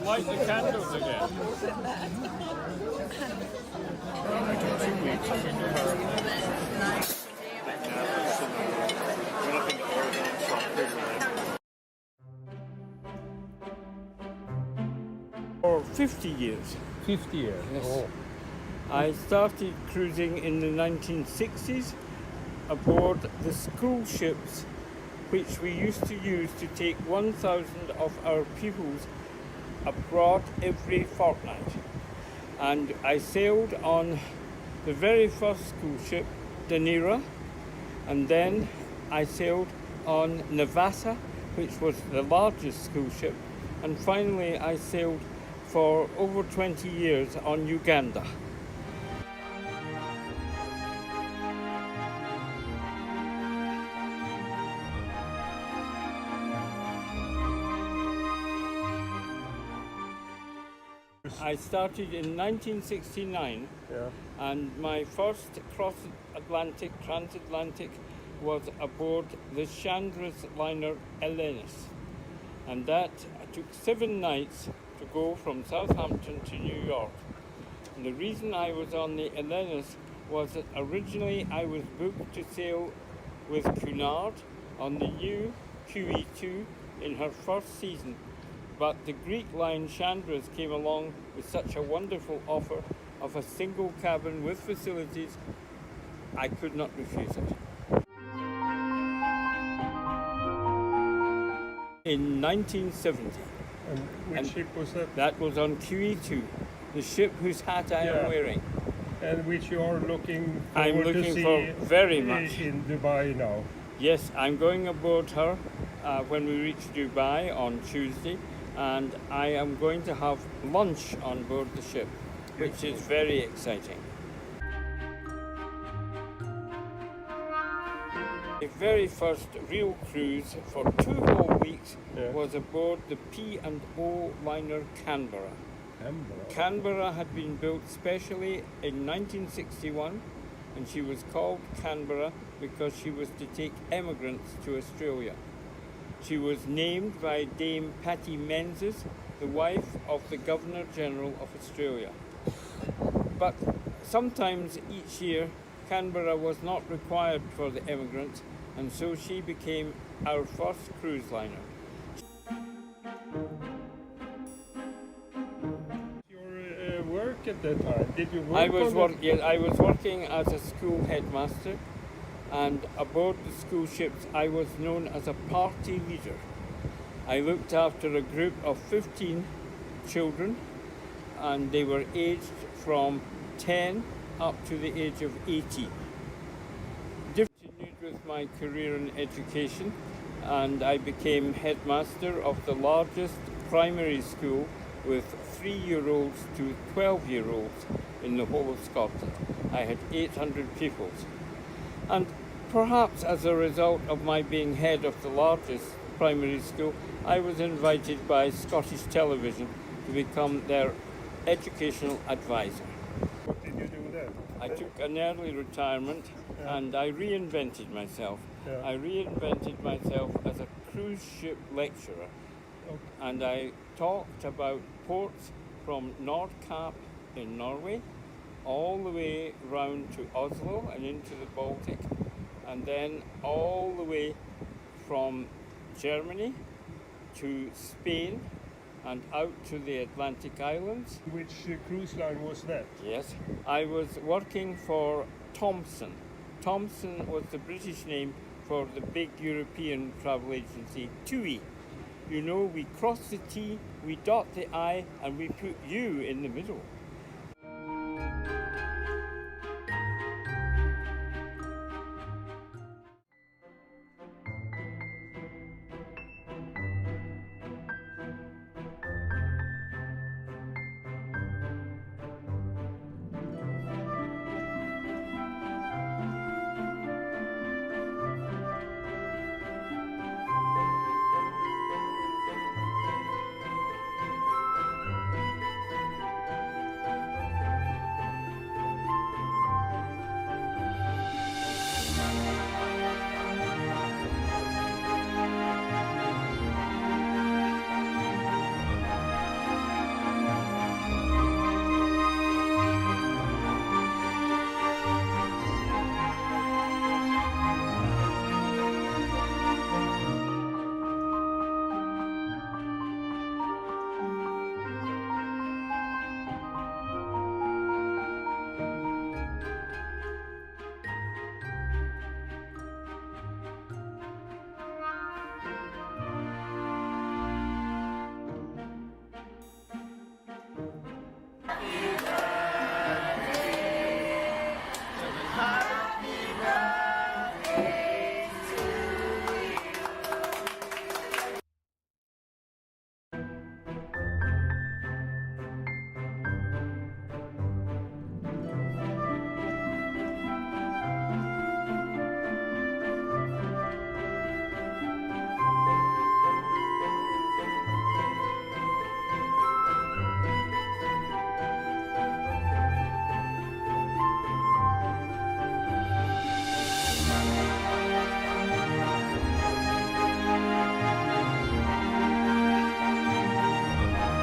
light the candles again. For 50 years. 50 years. Yes. Oh. I started cruising in the 1960s aboard the school ships, which we used to use to take 1,000 of our pupils abroad every fortnight. And I sailed on the very first school ship, Danira, and then I sailed on Navassa, which was the largest school ship, and finally I sailed for over 20 years on Uganda. I started in 1969, and my first transatlantic, was aboard the Chandra's liner Elenis, and that took 7 nights to go from Southampton to New York. And the reason I was on the Elenis was that originally I was booked to sail with Cunard on the new QE2 in her first season. But the Greek line Chandra's came along with such a wonderful offer of a single cabin with facilities, I could not refuse it. In 1970. And which ship was that? That was on QE2, the ship whose hat I am wearing. And which you are looking I'm forward to looking see for very much. in Dubai now. Yes, I'm going aboard her when we reach Dubai on Tuesday, and I am going to have lunch on board the ship, which is very exciting. The very first real cruise for 2 whole weeks was aboard the P&O liner Canberra. Canberra had been built specially in 1961, and she was called Canberra because she was to take emigrants to Australia. She was named by Dame Patty Menzies, the wife of the Governor-General of Australia. But sometimes each year, Canberra was not required for the emigrants, and so she became our first cruise liner. Your work at that time, did you work I was working as a school headmaster, and aboard the school ships I was known as a party leader. I looked after a group of 15 children, and they were aged from 10 up to the age of 18. Continued with my career in education, and I became headmaster of the largest primary school with 3-year-olds to 12-year-olds in the whole of Scotland. I had 800 pupils. And perhaps as a result of my being head of the largest primary school, I was invited by Scottish Television to become their educational advisor. What did you do then? I took an early retirement and I reinvented myself. I reinvented myself as a cruise ship lecturer. And I talked about ports from Nordkapp in Norway all the way round to Oslo and into the Baltic, and then all the way from Germany to Spain and out to the Atlantic Islands. Which cruise line was that? Yes, I was working for Thomson. Thomson was the British name for the big European travel agency, TUI. You know, we cross the T, we dot the I, and we put U in the middle.